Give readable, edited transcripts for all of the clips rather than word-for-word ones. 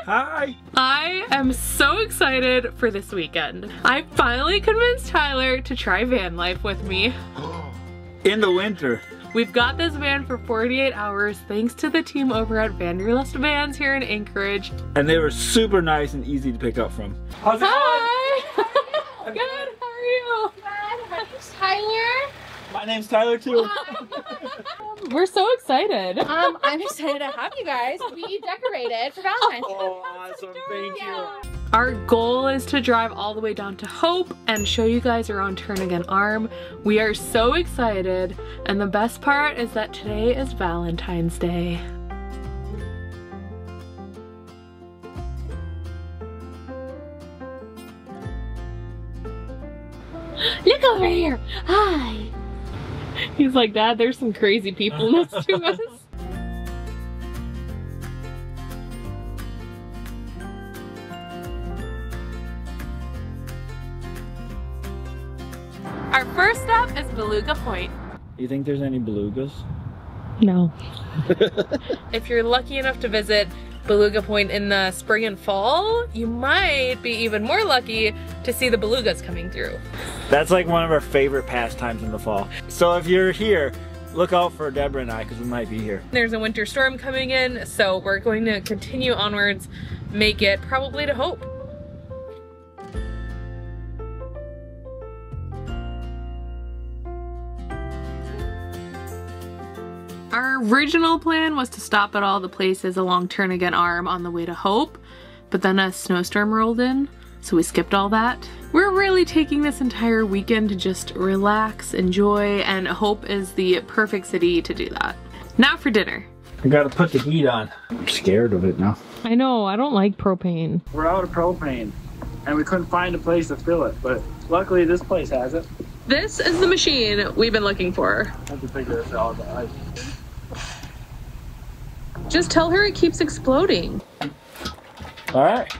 Hi. I am so excited for this weekend. I finally convinced Tyler to try van life with me. In the winter. We've got this van for 48 hours thanks to the team over at Vanderlust Vans here in Anchorage. And they were super nice and easy to pick up from. How's it Hi! Good, how are you? Good, my name's Tyler. My name's Tyler too. We're so excited. I'm excited to have you guys. We decorated for Valentine's. Oh, awesome. Thank you. Our goal is to drive all the way down to Hope and show you guys around Turn Again Arm. We are so excited, and the best part is that today is Valentine's Day. Look over here! Hi! He's like, Dad, there's some crazy people next to us. Our first stop is Beluga Point. You think there's any belugas? No. If you're lucky enough to visit Beluga Point in the spring and fall, you might be even more lucky to see the belugas coming through. That's like one of our favorite pastimes in the fall. So if you're here, look out for Deborah and I because we might be here. There's a winter storm coming in, so we're going to continue onwards, make it probably to Hope. Our original plan was to stop at all the places along Turn Again Arm on the way to Hope, but then a snowstorm rolled in, so we skipped all that. We're really taking this entire weekend to just relax, enjoy, and Hope is the perfect city to do that. Now for dinner. I gotta put the heat on. I'm scared of it now. I know, I don't like propane. We're out of propane and we couldn't find a place to fill it, but luckily this place has it. This is the machine we've been looking for. I have to figure this out. Just tell her it keeps exploding. All right.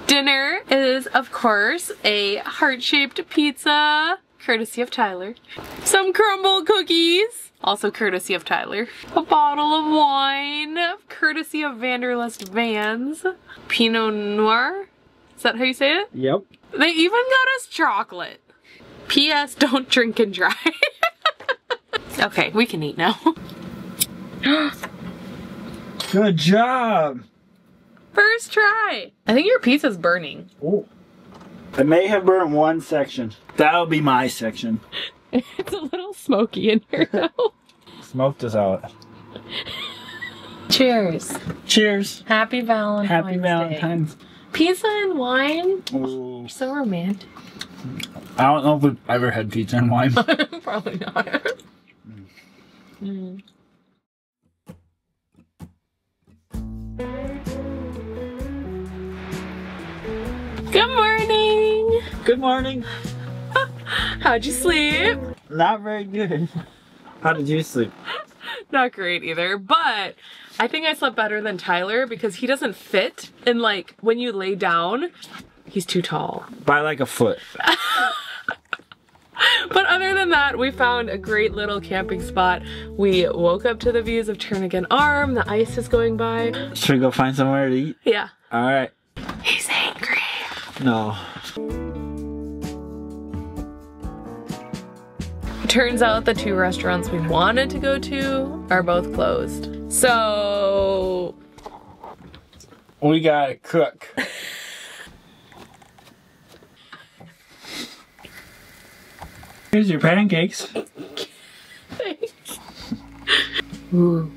Dinner is, of course, a heart-shaped pizza, courtesy of Tyler. Some crumble cookies, also courtesy of Tyler. A bottle of wine, courtesy of Vanderlust Vans. Pinot Noir, is that how you say it? Yep. They even got us chocolate. P.S. Don't drink and drive. Okay, we can eat now. Good job. First try. I think your pizza's burning. Oh. I may have burnt one section. That'll be my section. It's a little smoky in here though. Smoked us out. Cheers. Cheers. Happy Valentine's Happy Valentine's. Day. Pizza and wine? Ooh. So romantic. I don't know if we've ever had pizza and wine. Probably not. Mm. Good morning! Good morning. How'd you sleep? Not very good. How did you sleep? Not great either, but I think I slept better than Tyler because he doesn't fit, and like when you lay down, he's too tall. By like a foot. But other than that, we found a great little camping spot. We woke up to the views of Turn Again Arm, the ice is going by. Should we go find somewhere to eat? Yeah. Alright. He's angry. No. Turns out the two restaurants we wanted to go to are both closed. So we gotta cook. Here's your pancakes. Thanks. Ooh.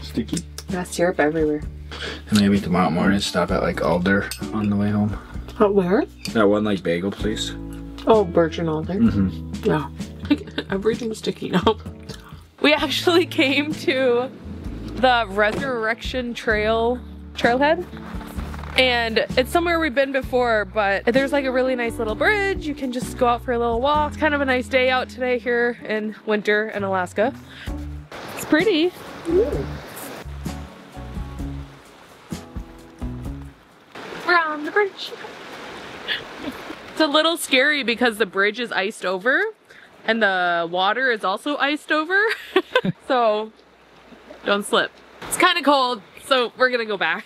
Sticky. Got syrup everywhere. Maybe tomorrow morning stop at like Alder on the way home. Oh, where? That one like bagel place. Oh, Birch and Alder. Mm-hmm. Yeah. Everything's sticky now. We actually came to the Resurrection trailhead. And it's somewhere we've been before, but there's like a really nice little bridge. You can just go out for a little walk. It's kind of a nice day out today here in winter in Alaska. It's pretty. Ooh. We're on the bridge. It's a little scary because the bridge is iced over and the water is also iced over. So don't slip. It's kind of cold. So we're gonna go back.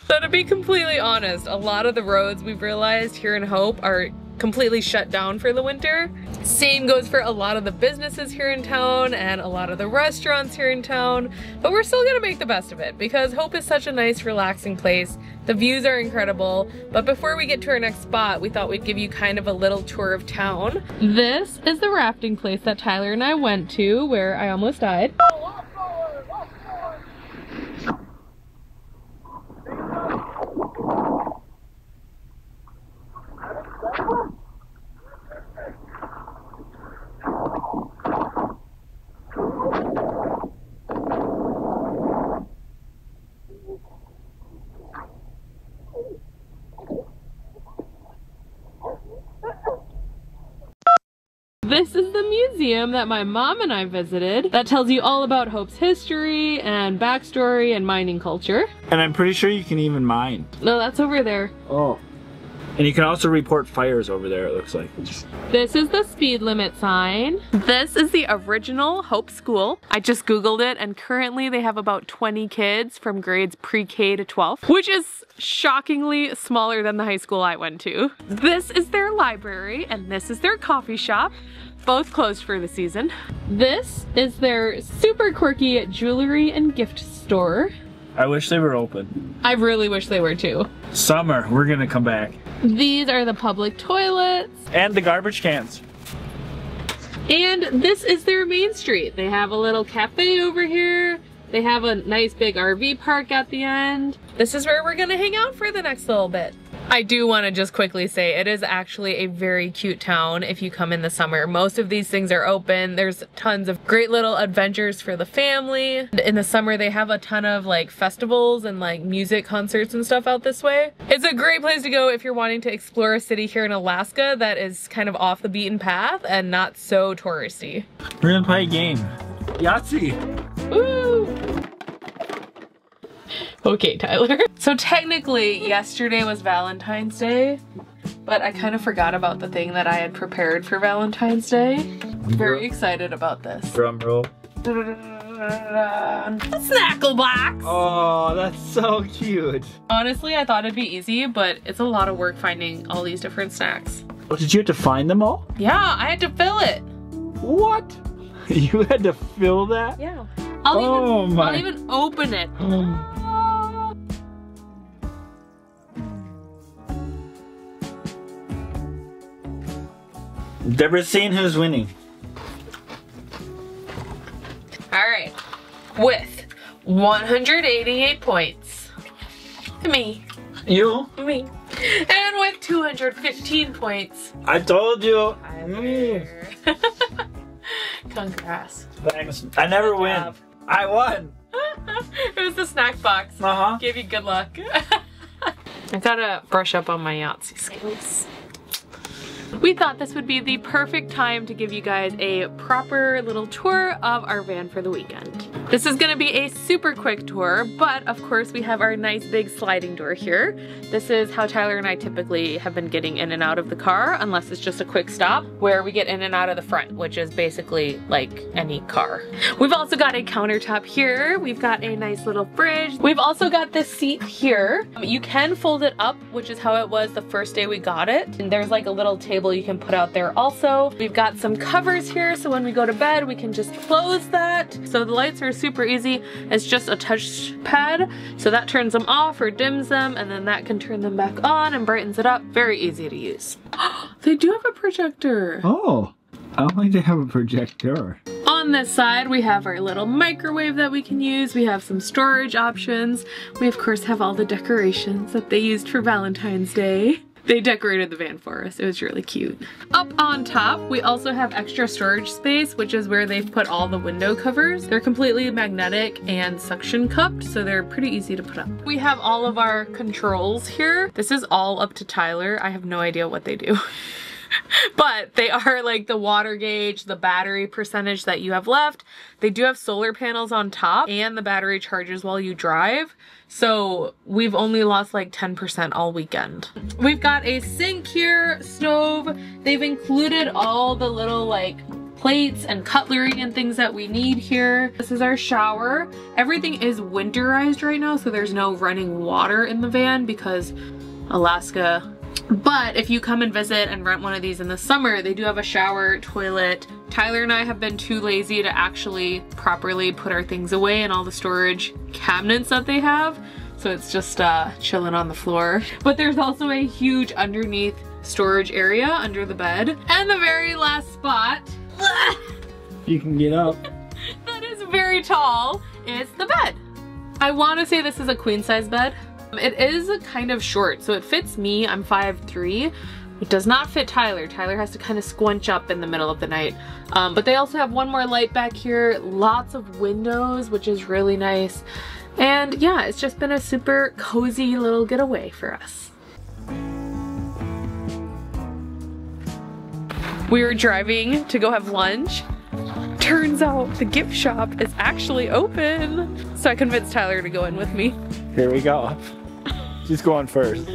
So to be completely honest, a lot of the roads we've realized here in Hope are completely shut down for the winter. Same goes for a lot of the businesses here in town and a lot of the restaurants here in town, but we're still gonna make the best of it because Hope is such a nice, relaxing place. The views are incredible, but before we get to our next spot, we thought we'd give you kind of a little tour of town. This is the rafting place that Tyler and I went to where I almost died. This is the museum that my mom and I visited that tells you all about Hope's history and backstory and mining culture. And I'm pretty sure you can even mine. No, that's over there. Oh. And you can also report fires over there, it looks like. This is the speed limit sign. This is the original Hope School. I just Googled it and currently they have about 20 kids from grades pre-K to 12, which is shockingly smaller than the high school I went to. This is their library and this is their coffee shop. Both closed for the season. This is their super quirky jewelry and gift store. I wish they were open. I really wish they were too. Summer, we're gonna come back. These are the public toilets. And the garbage cans. And this is their main street. They have a little cafe over here. They have a nice big RV park at the end. This is where we're gonna hang out for the next little bit. I do want to just quickly say it is actually a very cute town if you come in the summer. Most of these things are open. There's tons of great little adventures for the family. In the summer they have a ton of like festivals and like music concerts and stuff out this way. It's a great place to go if you're wanting to explore a city here in Alaska that is kind of off the beaten path and not so touristy. We're gonna play a game. Yahtzee! Woo! Okay, Tyler. So technically, yesterday was Valentine's Day, but I kind of forgot about the thing that I had prepared for Valentine's Day. I'm very excited about this. Drum roll. Snackle box! Oh, that's so cute. Honestly, I thought it'd be easy, but it's a lot of work finding all these different snacks. Oh, did you have to find them all? Yeah, I had to fill it. What? You had to fill that? Yeah. I'll even open it. Deborah's seeing who's winning. Alright. With 188 points. Me. You? Me. And with 215 points. I told you. Tyler. Congrats. Thanks. I never Good win. job. I won. It was the snack box. Uh-huh. Gave you good luck. I gotta brush up on my Yahtzee skills. We thought this would be the perfect time to give you guys a proper little tour of our van for the weekend. This is gonna be a super quick tour, but of course we have our nice big sliding door here. This is how Tyler and I typically have been getting in and out of the car, unless it's just a quick stop, where we get in and out of the front, which is basically like any car. We've also got a countertop here. We've got a nice little fridge. We've also got this seat here. You can fold it up, which is how it was the first day we got it. And there's like a little table you can put out there also. We've got some covers here, so when we go to bed, we can just close that. So the lights are super easy. It's just a touch pad, so that turns them off or dims them, and then that can turn them back on and brightens it up. Very easy to use. They do have a projector. Oh, I don't think they have a projector. On this side, we have our little microwave that we can use. We have some storage options. We of course have all the decorations that they used for Valentine's Day. They decorated the van for us. It was really cute. Up on top, we also have extra storage space, which is where they've put all the window covers. They're completely magnetic and suction cupped, so they're pretty easy to put up. We have all of our controls here. This is all up to Tyler. I have no idea what they do. But they are like the water gauge, the battery percentage that you have left. They do have solar panels on top and the battery charges while you drive. So we've only lost like 10% all weekend. We've got a sink here, stove. They've included all the little like plates and cutlery and things that we need here. This is our shower. Everything is winterized right now, so there's no running water in the van because Alaska. But if you come and visit and rent one of these in the summer, they do have a shower, toilet. Tyler and I have been too lazy to actually properly put our things away in all the storage cabinets that they have. So it's just chilling on the floor. But there's also a huge underneath storage area under the bed. And the very last spot, You can get up. that is very tall, is the bed. I want to say this is a queen size bed. It is kind of short, so it fits me. I'm 5'3". It does not fit Tyler. Tyler has to kind of squinch up in the middle of the night. But they also have one more light back here, lots of windows, which is really nice. And yeah, it's just been a super cozy little getaway for us. We were driving to go have lunch. Turns out the gift shop is actually open. So I convinced Tyler to go in with me. Here we go. She's going first.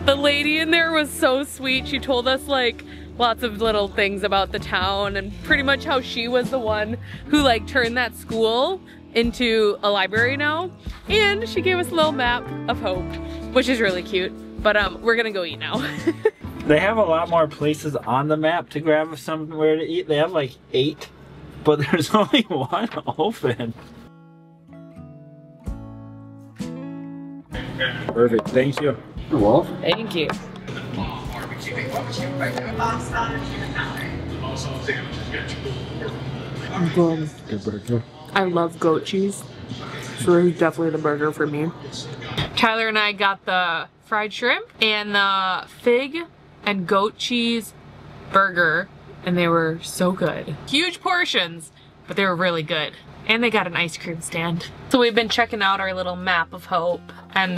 The lady in there was so sweet. She told us like lots of little things about the town and pretty much how she was the one who like turned that school into a library now. And she gave us a little map of hope, which is really cute. But we're gonna go eat now. They have a lot more places on the map to grab somewhere to eat. They have like 8, but there's only 1 open. Perfect, thank you. You're welcome. Thank you. Good burger. I love goat cheese. So it's definitely the burger for me. Tyler and I got the fried shrimp and the fig and goat cheese burger, and they were so good. Huge portions, but they were really good. And they got an ice cream stand. So we've been checking out our little map of hope, and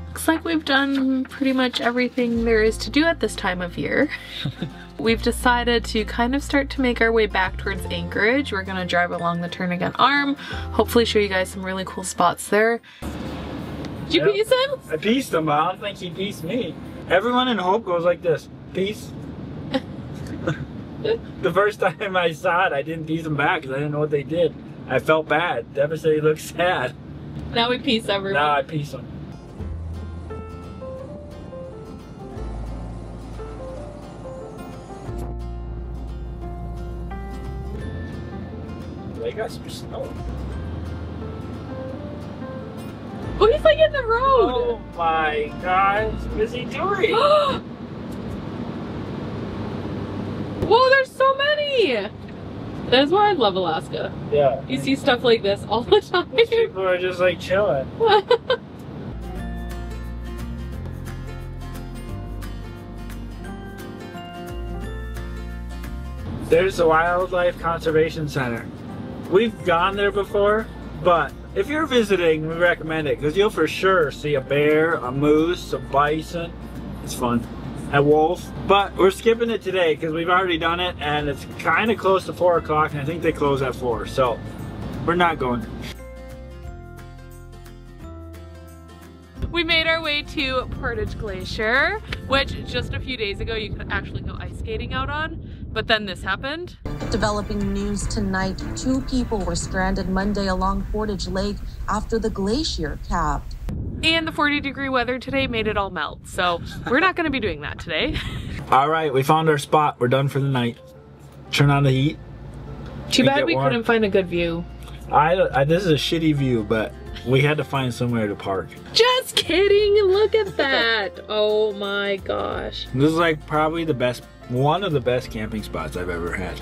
looks like we've done pretty much everything there is to do at this time of year. We've decided to kind of start to make our way back towards Anchorage. We're gonna drive along the Turnagain Arm, hopefully show you guys some really cool spots there. Did you piece him? I pieced him, but I don't think he pieced me. Everyone in Hope goes like this, piece. The first time I saw it, I didn't piece him back because I didn't know what they did. I felt bad. Deborah said he looked sad. Now we piece everyone. Now I piece him. They got some snow. Oh, he's like in the road. Oh my gosh, what is he doing? Whoa, there's so many. That's why I love Alaska. Yeah. You see stuff like this all the time. People are just like chilling. There's the Wildlife Conservation Center. We've gone there before, but if you're visiting, we recommend it because you'll for sure see a bear, a moose, a bison. It's fun. A wolf. But we're skipping it today because we've already done it and it's kind of close to 4 o'clock and I think they close at 4. So we're not going. We made our way to Portage Glacier, which just a few days ago you could actually go ice skating out on, but then this happened. Developing news tonight, 2 people were stranded Monday along Portage Lake after the glacier capped. And the 40-degree weather today made it all melt, so we're not going to be doing that today. All right, we found our spot. We're done for the night. Turn on the heat. Too bad we couldn't find a good view. This is a shitty view, but we had to find somewhere to park. Just kidding, look at that. Oh my gosh. This is like probably the best, one of the best camping spots I've ever had.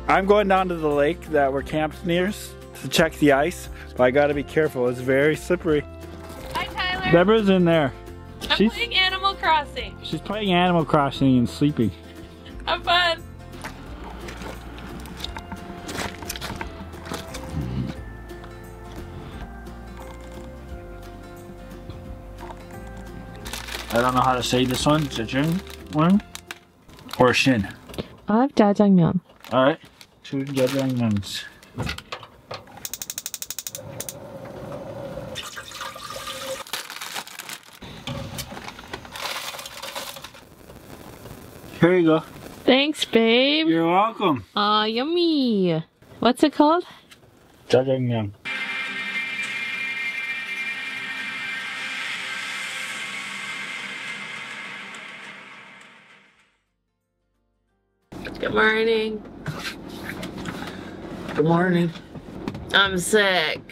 I'm going down to the lake that we're camped near to check the ice, but I gotta be careful, it's very slippery. Hi Tyler. Deborah's in there. I'm playing Animal Crossing. Crossing. She's playing Animal Crossing and sleeping. Have fun. I don't know how to say this one. Jajang one or Shin. I have jajangmyeon. All right, 2 jajangmyeons. Here you go. Thanks, babe. You're welcome. Aw, yummy. What's it called? Jajangmyeon. Good morning. Good morning. I'm sick.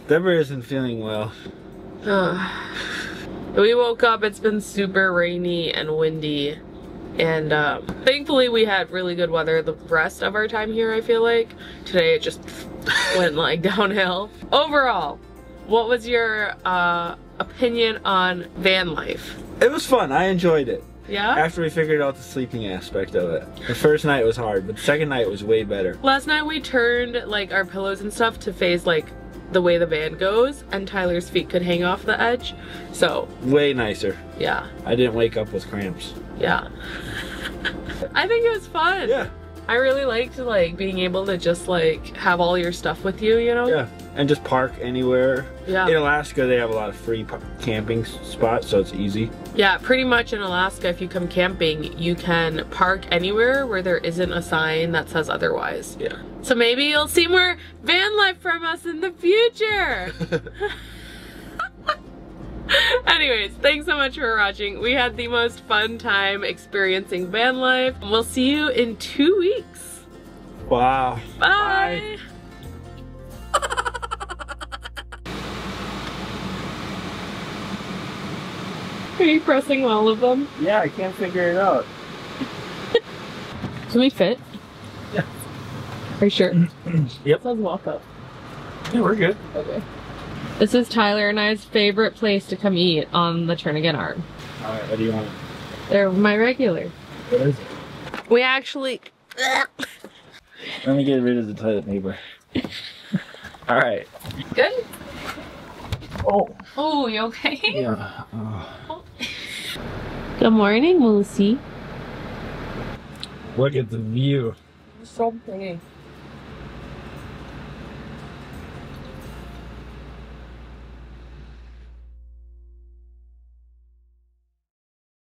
Deborah isn't feeling well. We woke up, it's been super rainy and windy. And thankfully we had really good weather the rest of our time here, I feel like. Today it just went like downhill. Overall, what was your opinion on van life? It was fun. I enjoyed it. Yeah? After we figured out the sleeping aspect of it. The first night was hard, but the second night was way better. Last night we turned like our pillows and stuff to face like the way the van goes, and Tyler's feet could hang off the edge. So Way nicer. yeah. I didn't wake up with cramps. Yeah. I think it was fun. Yeah. I really liked like being able to just like have all your stuff with you, you know? Yeah. And just park anywhere. Yeah. In Alaska, they have a lot of free camping spots, so it's easy. Yeah, pretty much in Alaska, if you come camping, you can park anywhere where there isn't a sign that says otherwise. Yeah. So maybe you'll see more van life from us in the future. Anyways, thanks so much for watching. We had the most fun time experiencing van life. We'll see you in 2 weeks. Wow. Bye. Are you pressing all of them? Yeah, I can't figure it out. Can we fit? Yeah. Are you sure? Yep. Let's walk up. Yeah, we're good. Okay. This is Tyler and I's favorite place to come eat on the Turnagain Arm. Alright, what do you want? They're my regular. What is it? We actually... Let me get rid of the toilet paper. Alright. Good? Oh. Oh, you okay? Yeah. Good morning, Moosey. Look at the view. So pretty.